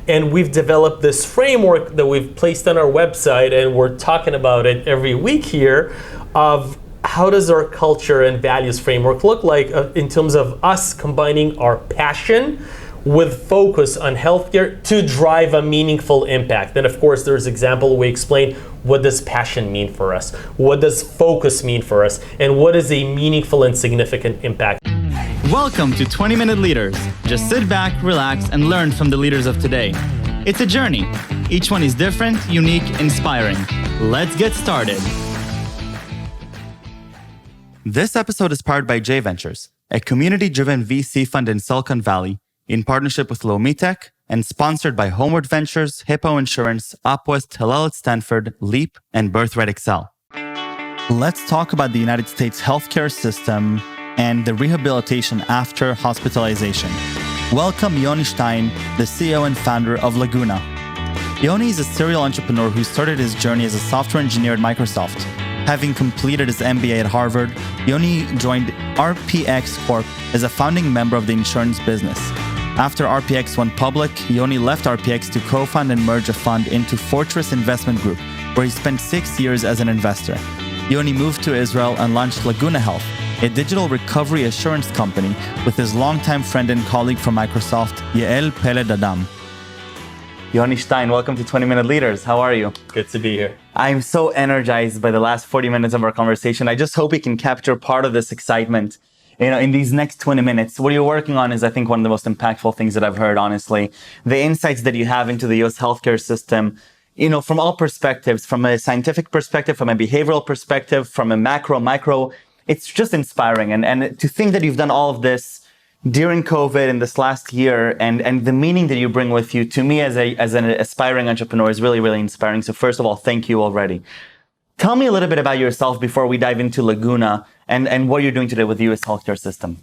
And we've developed this framework that we've placed on our website, and we're talking about it every week here, of how does our culture and values framework look like in terms of us combining our passion with focus on healthcare to drive a meaningful impact. And of course, there's example we explain what does passion mean for us, what does focus mean for us, and what is a meaningful and significant impact. Welcome to 20-Minute Leaders. Just sit back, relax, and learn from the leaders of today. It's a journey. Each one is different, unique, inspiring. Let's get started. This episode is powered by J Ventures, a community-driven VC fund in Silicon Valley, in partnership with Lomitech, and sponsored by Homeward Ventures, Hippo Insurance, Upwest, Hillel at Stanford, Leap, and Birthright Excel. Let's talk about the United States healthcare system and the rehabilitation after hospitalization. Welcome Yoni Shtein, the CEO and founder of Laguna. Yoni is a serial entrepreneur who started his journey as a software engineer at Microsoft. Having completed his MBA at Harvard, Yoni joined RPX Corp as a founding member of the insurance business. After RPX went public, Yoni left RPX to co-found and merge a fund into Fortress Investment Group, where he spent 6 years as an investor. Yoni moved to Israel and launched Laguna Health, a digital recovery assurance company, with his longtime friend and colleague from Microsoft, Yael Peled Adam. Yoni Shtein, welcome to 20-Minute Leaders. How are you? Good to be here. I'm so energized by the last 40 minutes of our conversation. I just hope we can capture part of this excitement in these next 20 minutes. What you're working on is, I think, one of the most impactful things that I've heard, honestly. The insights that you have into the US healthcare system, from all perspectives, from a scientific perspective, from a behavioral perspective, from a macro, micro, it's just inspiring. And to think that you've done all of this during COVID in this last year, and the meaning that you bring with you, to me as an aspiring entrepreneur, is really, really inspiring. So first of all, thank you already. Tell me a little bit about yourself before we dive into Laguna and what you're doing today with the US healthcare system.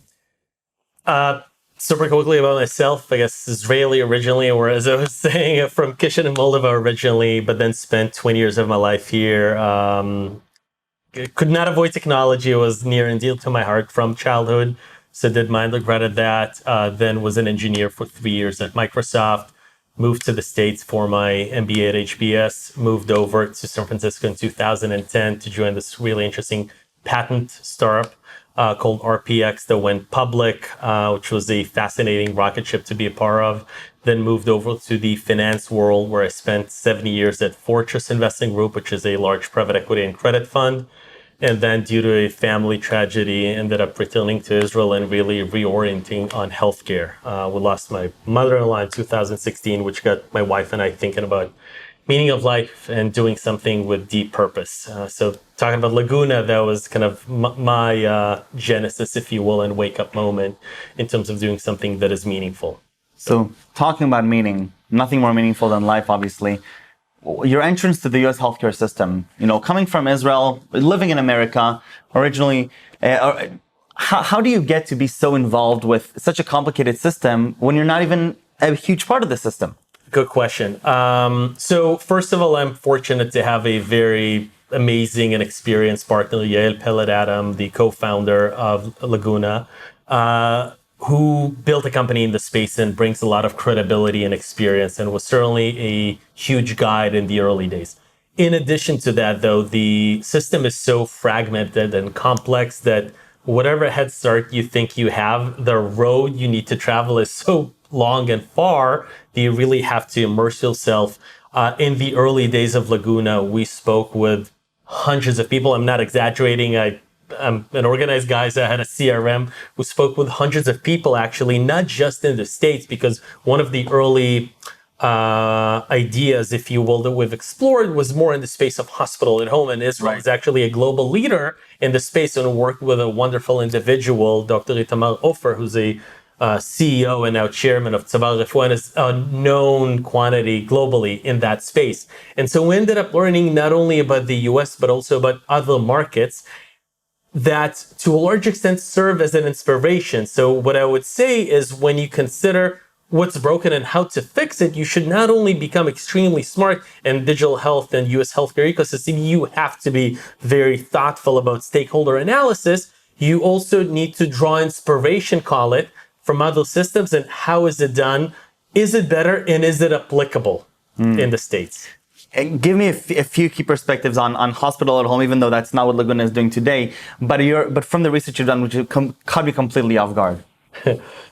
Super quickly about myself, I guess Israeli originally, or as I was saying, from Chisinau, Moldova originally, but then spent 20 years of my life here. Could not avoid technology. It was near and dear to my heart from childhood. So did my undergrad at that, then was an engineer for 3 years at Microsoft, moved to the States for my MBA at HBS, moved over to San Francisco in 2010 to join this really interesting patent startup called RPX that went public, which was a fascinating rocket ship to be a part of. Then moved over to the finance world, where I spent 7 years at Fortress Investing Group, which is a large private equity and credit fund. And then due to a family tragedy, ended up returning to Israel and really reorienting on healthcare. We lost my mother-in-law in 2016, which got my wife and I thinking about meaning of life and doing something with deep purpose. So talking about Laguna, that was kind of my genesis, if you will, and wake-up moment in terms of doing something that is meaningful. So talking about meaning, nothing more meaningful than life, obviously. Your entrance to the US healthcare system, coming from Israel, living in America originally, how do you get to be so involved with such a complicated system when you're not even a huge part of the system? Good question. So first of all, I'm fortunate to have a very amazing and experienced partner, Yael Peled Adam, the co-founder of Laguna, who built a company in the space and brings a lot of credibility and experience, and was certainly a huge guide in the early days. In addition to that, though, the system is so fragmented and complex that whatever head start you think you have, the road you need to travel is so long and far that you really have to immerse yourself. In the early days of Laguna, we spoke with hundreds of people. I'm not exaggerating. I'm an organized guy, so I had a CRM who spoke with hundreds of people, actually, not just in the States, because one of the early ideas, if you will, that we've explored was more in the space of hospital at home. And Israel is actually a global leader in the space, and worked with a wonderful individual, Dr. Itamar Ofer, who's a CEO and now chairman of Tzavar Refuah, and is a known quantity globally in that space. And so we ended up learning not only about the US, but also about other markets that to a large extent serve as an inspiration. So what I would say is, when you consider what's broken and how to fix it, you should not only become extremely smart in digital health and US healthcare ecosystem, you have to be very thoughtful about stakeholder analysis. You also need to draw inspiration, call it, from other systems, and how is it done Is it better and is it applicable in the States? And give me a few key perspectives on hospital at home, even though that's not what Laguna is doing today. But from the research you've done, which caught me completely off guard.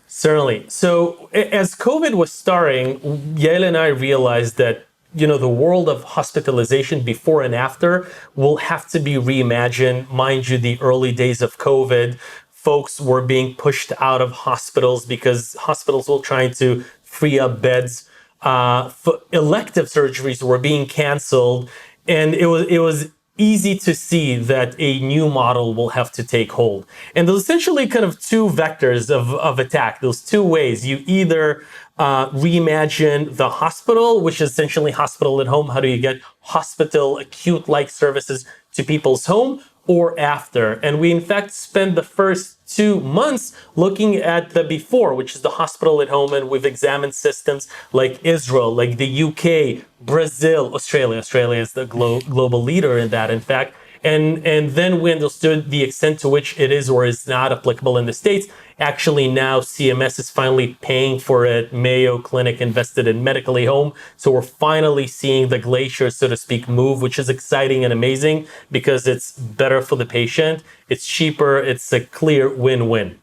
Certainly. So as COVID was starting, Yael and I realized that the world of hospitalization before and after will have to be reimagined. Mind you, the early days of COVID, folks were being pushed out of hospitals because hospitals were trying to free up beds. Elective surgeries were being canceled, and it was easy to see that a new model will have to take hold. And there's essentially kind of two vectors of attack. Those two ways. You either reimagine the hospital, which is essentially hospital at home. How do you get hospital acute-like services to people's home? Or after. And we in fact spent the first 2 months looking at the before, which is the hospital at home, and we've examined systems like Israel, like the UK, Brazil, Australia. Australia is the global leader in that, in fact. And then we understood the extent to which it is or is not applicable in the States. Actually, now CMS is finally paying for it. Mayo Clinic invested in Medically Home. So we're finally seeing the glacier, so to speak, move, which is exciting and amazing because it's better for the patient. It's cheaper. It's a clear win-win.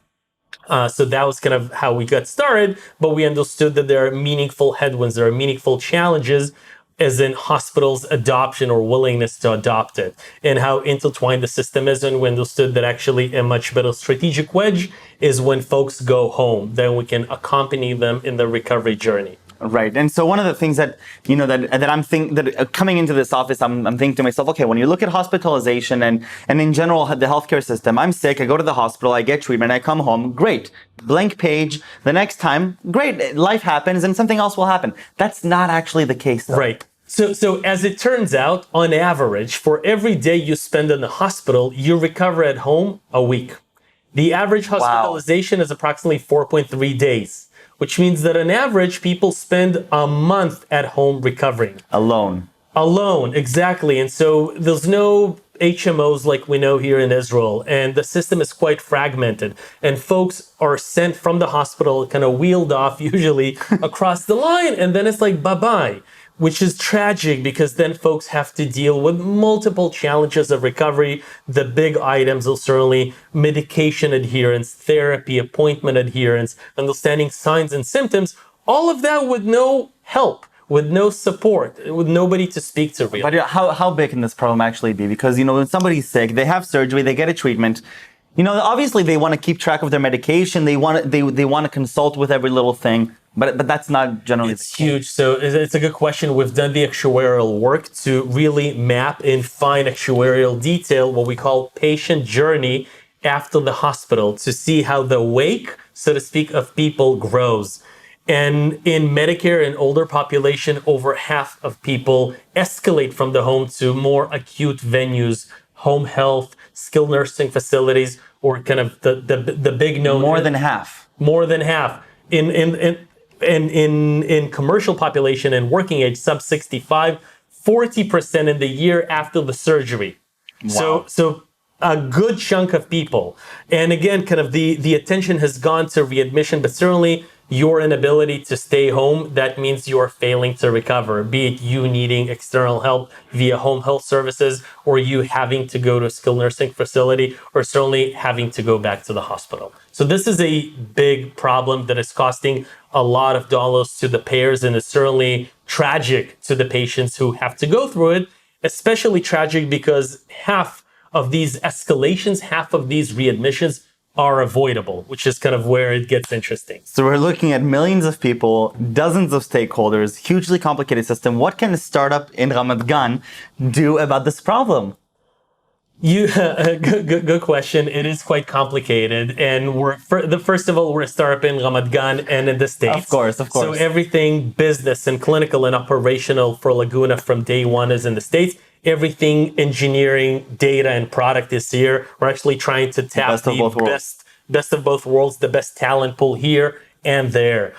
So that was kind of how we got started. But we understood that there are meaningful headwinds. There are meaningful challenges as in hospitals' adoption or willingness to adopt it, and how intertwined the system is. And we understood that actually a much better strategic wedge is when folks go home, then we can accompany them in the recovery journey. Right. And so one of the things that, that I'm thinking, that coming into this office, I'm thinking to myself, okay, when you look at hospitalization and in general, the healthcare system, I'm sick, I go to the hospital, I get treatment, I come home, great. Blank page. The next time, great. Life happens and something else will happen. That's not actually the case, though. Right. So as it turns out, on average, for every day you spend in the hospital, you recover at home a week. The average hospitalization is approximately 4.3 days, which means that on average, people spend a month at home recovering. Alone, exactly. And so there's no HMOs like we know here in Israel, and the system is quite fragmented. And folks are sent from the hospital, kind of wheeled off usually across the line, and then it's like bye-bye. Which is tragic because then folks have to deal with multiple challenges of recovery. The big items are certainly medication adherence, therapy, appointment adherence, understanding signs and symptoms, all of that with no help, with no support, with nobody to speak to really. But how big can this problem actually be? Because, when somebody's sick, they have surgery, they get a treatment. Obviously they want to keep track of their medication. They want to consult with every little thing. But that's not generally the case. It's huge. So it's a good question. We've done the actuarial work to really map in fine actuarial detail what we call patient journey after the hospital to see how the wake, so to speak, of people grows. And in Medicare and older population, over half of people escalate from the home to more acute venues, home health, skilled nursing facilities, or kind of the big known. More than half. More than half. In commercial population and working age, sub 65, 40% in the year after the surgery. Wow. So a good chunk of people. And again, kind of the attention has gone to readmission, but certainly your inability to stay home, that means you are failing to recover, be it you needing external help via home health services, or you having to go to a skilled nursing facility, or certainly having to go back to the hospital. So this is a big problem that is costing a lot of dollars to the payers, and is certainly tragic to the patients who have to go through it, especially tragic because half of these escalations, half of these readmissions are avoidable, which is kind of where it gets interesting. So we're looking at millions of people, dozens of stakeholders, hugely complicated system. What can a startup in Ramat Gan do about this problem? Good question. It is quite complicated, and first of all, we're a startup in Ramat Gan and in the States. Of course. So everything business and clinical and operational for Laguna from day one is in the States. Everything engineering, data, and product is here. We're actually trying to tap the best of both worlds, the best talent pool here and there.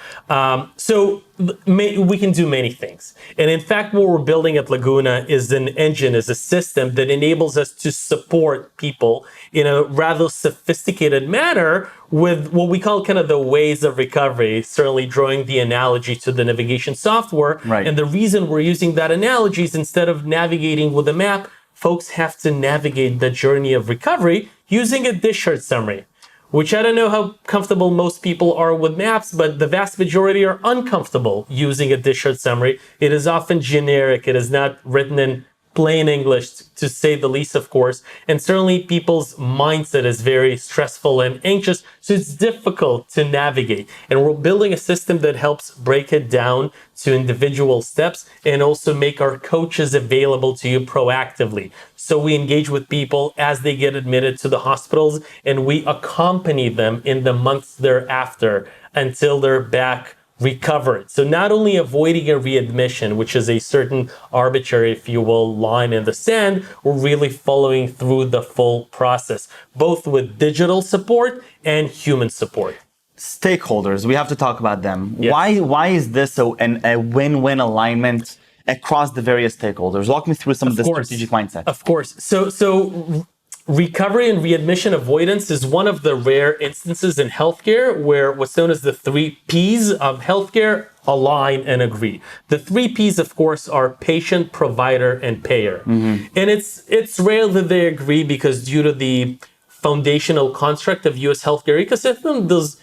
We can do many things. And in fact, what we're building at Laguna is an engine, is a system that enables us to support people in a rather sophisticated manner with what we call kind of the ways of recovery, certainly drawing the analogy to the navigation software. Right. And the reason we're using that analogy is instead of navigating with a map, folks have to navigate the journey of recovery using a discharge summary, which I don't know how comfortable most people are with maps, but the vast majority are uncomfortable using a discharge summary. It is often generic. It is not written in plain English, to say the least, of course. And certainly people's mindset is very stressful and anxious, so it's difficult to navigate. And we're building a system that helps break it down to individual steps and also make our coaches available to you proactively. So we engage with people as they get admitted to the hospitals, and we accompany them in the months thereafter until they're back recovered. So not only avoiding a readmission, which is a certain arbitrary, if you will, line in the sand, we're really following through the full process, both with digital support and human support. Stakeholders, we have to talk about them. Yes. Why is this a win-win alignment across the various stakeholders? Walk me through some of the strategic mindset. Of course. So recovery and readmission avoidance is one of the rare instances in healthcare where what's known as the 3 Ps of healthcare align and agree. The 3 Ps, of course, are patient, provider, and payer. And it's rare that they agree because due to the foundational construct of U.S. healthcare ecosystem, there's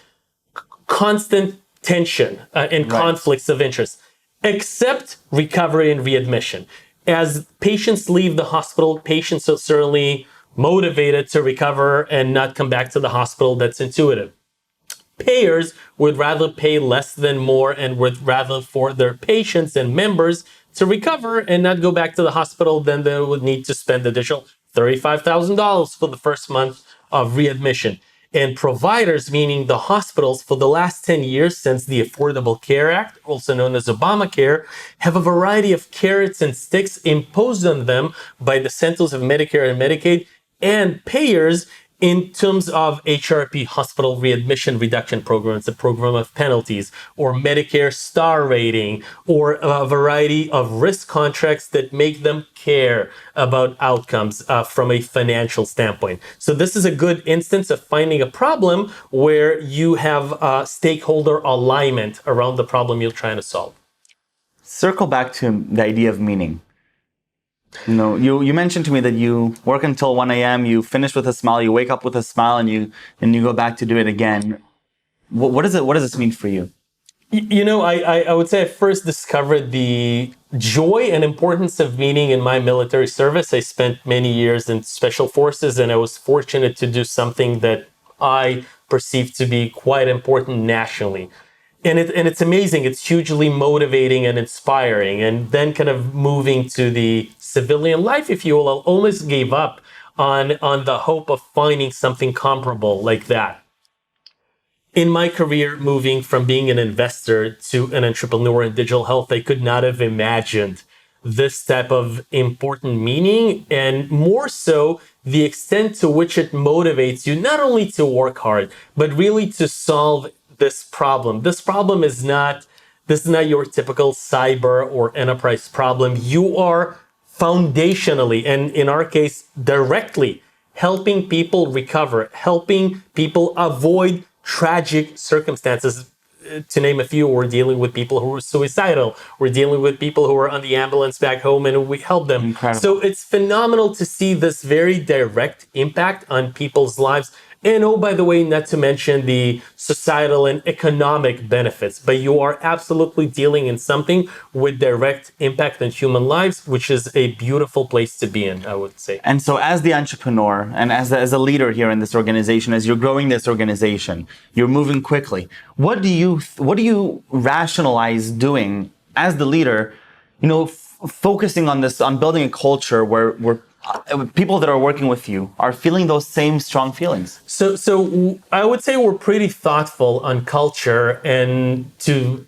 constant tension and conflicts of interest, except recovery and readmission. As patients leave the hospital, patients are certainly motivated to recover and not come back to the hospital. That's intuitive. Payers would rather pay less than more and would rather for their patients and members to recover and not go back to the hospital than they would need to spend additional $35,000 for the first month of readmission. And providers, meaning the hospitals, for the last 10 years since the Affordable Care Act, also known as Obamacare, have a variety of carrots and sticks imposed on them by the Centers of Medicare and Medicaid and payers in terms of HRP, Hospital Readmission Reduction Program. It's a program of penalties, or Medicare star rating, or a variety of risk contracts that make them care about outcomes from a financial standpoint. So this is a good instance of finding a problem where you have stakeholder alignment around the problem you're trying to solve. Circle back to the idea of meaning. You mentioned to me that you work until 1 a.m., you finish with a smile, you wake up with a smile, and you go back to do it again. What does this mean for you? I would say I first discovered the joy and importance of meaning in my military service. I spent many years in special forces, and I was fortunate to do something that I perceived to be quite important nationally. And it's amazing. It's hugely motivating and inspiring. And then kind of moving to the civilian life, if you will, I almost gave up on the hope of finding something comparable like that. In my career, moving from being an investor to an entrepreneur in digital health, I could not have imagined this type of important meaning, and more so the extent to which it motivates you not only to work hard, but really to solve this problem. This problem is not your typical cyber or enterprise problem. You are foundationally, and in our case, directly helping people recover, helping people avoid tragic circumstances. To name a few, we're dealing with people who are suicidal. We're dealing with people who are on the ambulance back home, and we help them. Incredible. So it's phenomenal to see this very direct impact on people's lives. And oh, by the way, not to mention the societal and economic benefits, but you are absolutely dealing in something with direct impact on human lives, which is a beautiful place to be in, I would say. And so as the entrepreneur and as a leader here in this organization, as you're growing this organization, you're moving quickly. What do you rationalize doing as the leader, focusing on this, on building a culture where people that are working with you are feeling those same strong feelings? So I would say we're pretty thoughtful on culture, and to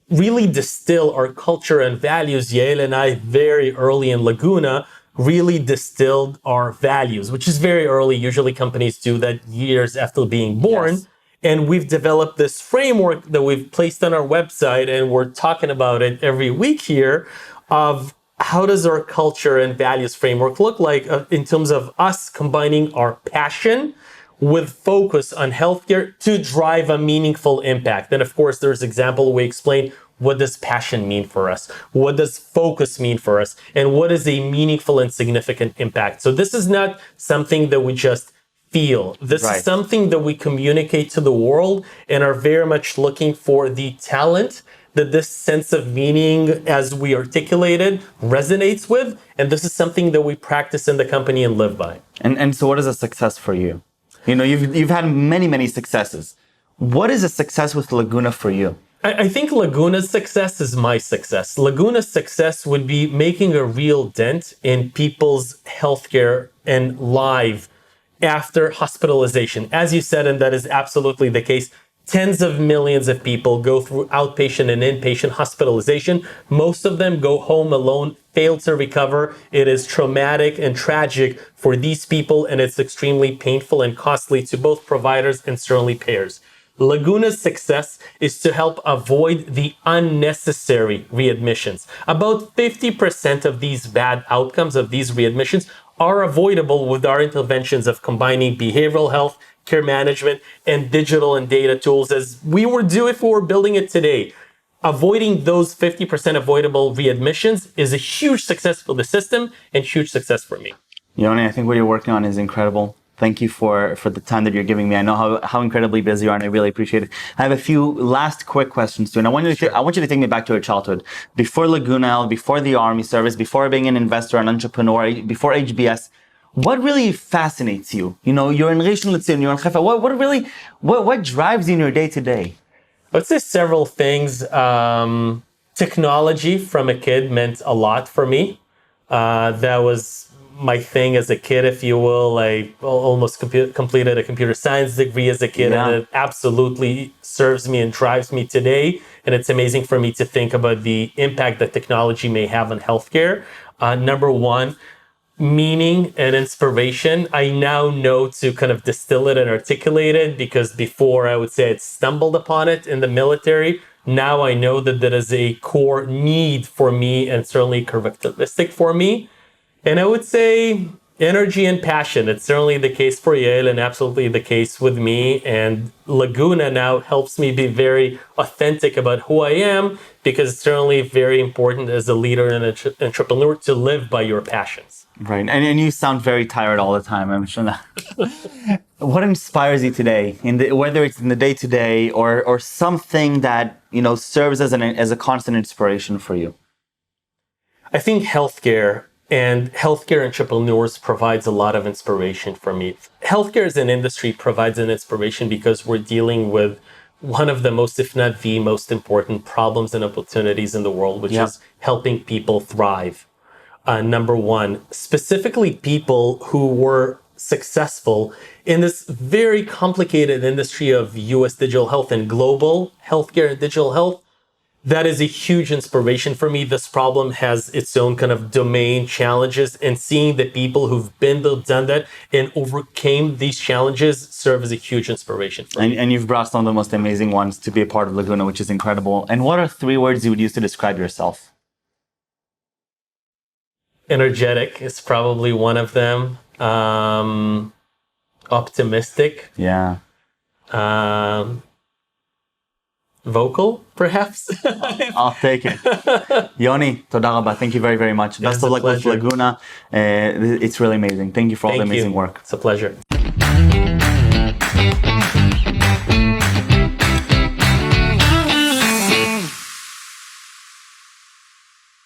really distill our culture and values, Yael and I, very early in Laguna, really distilled our values, which is very early. Usually companies do that years after being born. Yes. And we've developed this framework that we've placed on our website, and we're talking about it every week here, of how does our culture and values framework look like in terms of us combining our passion with focus on healthcare to drive a meaningful impact. And of course, there's example we explain what does passion mean for us? What does focus mean for us? And what is a meaningful and significant impact? So this is not something that we just feel. This is something that we communicate to the world and are very much looking for the talent that this sense of meaning, as we articulated, resonates with. And this is something that we practice in the company and live by. And so what is a success for you? You know, you've had many successes. What is a success with Laguna for you? I think Laguna's success is my success. Laguna's success would be making a real dent in people's healthcare and life after hospitalization. As you said, and that is absolutely the case, tens of millions of people go through outpatient and inpatient hospitalization. Most of them go home alone, fail to recover. It is traumatic and tragic for these people, and it's extremely painful and costly to both providers and certainly payers. Laguna's success is to help avoid the unnecessary readmissions. About 50% of these bad outcomes of these readmissions are avoidable with our interventions of combining behavioral health, care management, and digital and data tools, as we were doing if we were building it today. Avoiding those 50% avoidable readmissions is a huge success for the system and huge success for me. Yoni, I think what you're working on is incredible. Thank you for the time that you're giving me. I know how incredibly busy you are, and I really appreciate it. I have a few last quick questions too, and I want you to take me back to your childhood. Before Laguna Health, before the Army service, before being an investor, an entrepreneur, before HBS, what really fascinates you? You know, you're in Rishon LeZion, you're in Haifa. What drives you in your day to day? I would say several things. Technology from a kid meant a lot for me. That was my thing as a kid, if you will. I almost completed a computer science degree as a kid, and it absolutely serves me and drives me today. And it's amazing for me to think about the impact that technology may have on healthcare. Number one, meaning and inspiration. I now know to kind of distill it and articulate it, because before I would say I'd stumbled upon it in the military. Now I know that that is a core need for me and certainly characteristic for me. And I would say energy and passion. It's certainly the case for Yael and absolutely the case with me. And Laguna now helps me be very authentic about who I am, because it's certainly very important as a leader and an entrepreneur to live by your passions. Right. And you sound very tired all the time, I'm sure that. What inspires you today, whether it's in the day-to-day or something that, you know, serves as a constant inspiration for you? I think healthcare and healthcare entrepreneurs provides a lot of inspiration for me. Healthcare as an industry provides an inspiration because we're dealing with one of the most, if not the most important problems and opportunities in the world, which is helping people thrive. Number one, specifically people who were successful in this very complicated industry of US digital health and global healthcare and digital health. That is a huge inspiration for me. This problem has its own kind of domain challenges, and seeing the people who've been there, done that, and overcame these challenges serve as a huge inspiration for me. And you've brought some of the most amazing ones to be a part of Laguna, which is incredible. And what are 3 words you would use to describe yourself? Energetic is probably one of them. Optimistic. Yeah. Vocal, perhaps. I'll take it. Yoni, toda rabba. Thank you very, very much. Best of luck with Laguna. It's really amazing. Thank you for all the amazing work. It's a pleasure.